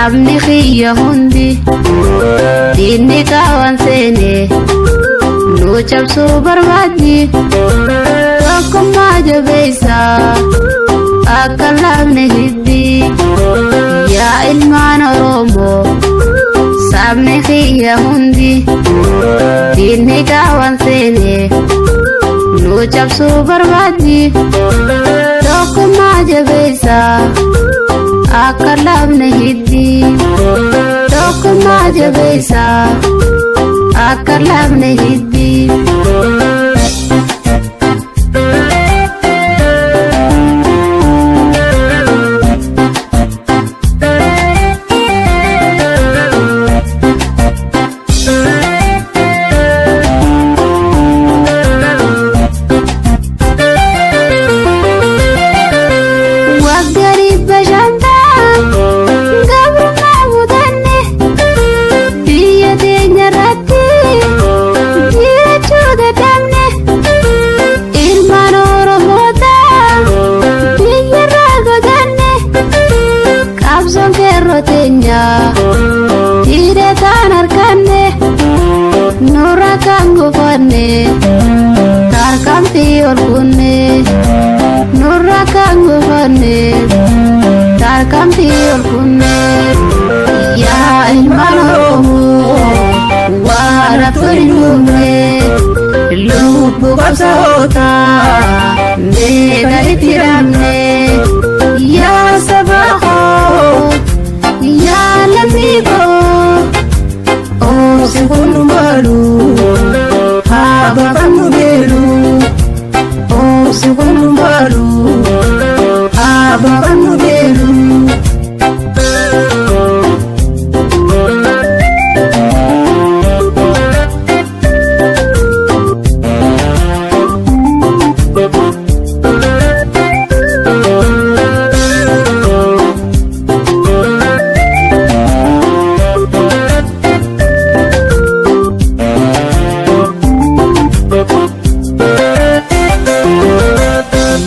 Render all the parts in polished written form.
sabni khiyya hundi diinni qaawan seene nu cabsuu barbaadni tokkummaa jabeessa akka laafne hiddi yaa ilmaan Oromoo sabni khiyya hundi diinni qaawan seene nu cabsuu barbaadni tokkummaa jabeessa akka laafne hiddi tokkummaa jabeessa akka laafne hiddi Tire tan arkanne nura kan gufanne tarkam tior kunne nura kan gufanne tarkam tior kunne ya ilman Oromoo wara turinumne lubu qabsaota mega itiramne ya sabaho ya lamigo o sekunu malu haba kanu belu o sekunu malu haba kanu belu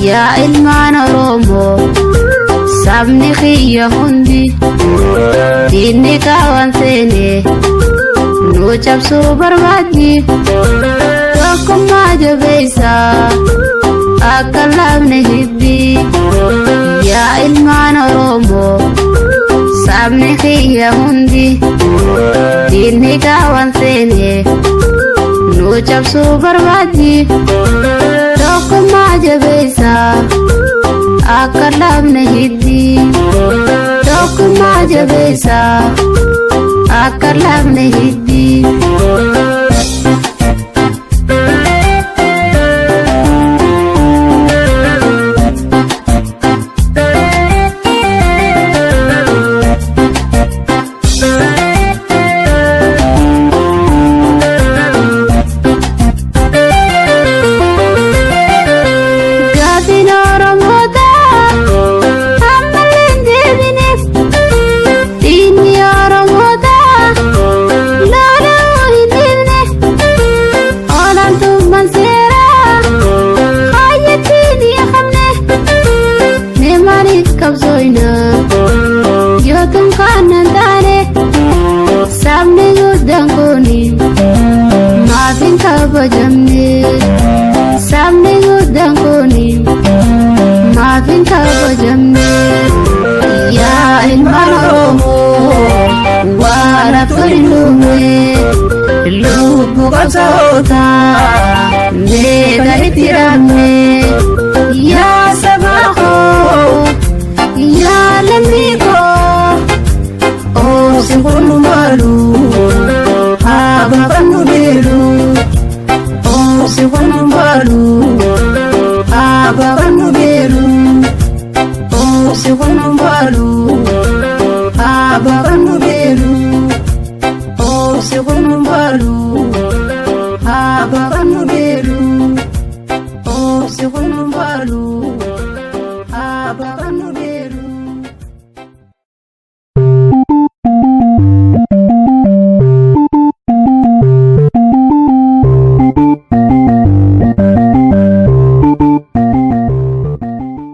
ya ilman Oromoo sabni khiyya hundi diinni qaawan seene nu cabsuu barbaadni tokkummaa jabeessa akka laafne hiddi ya ilman Oromoo sabni khiyya hundi diinni qaawan seene nu cabsuu barbaadni tokkummaa jabeessa akka laafne hiddi tokkummaa jabeessa akka laafne hiddi yotum kanan tane sabni guddan kuni maafin kabajamne sabni guddan kuni maafin kabajamne ya ilman Oromoo wara turinumne lubu qabsaota mega itiramne ya sabaho ya lamigo o sekunu malu haba kanu belu o sekunu malu haba kanu belu o sekunu malu haba kanu belu o sekunu malu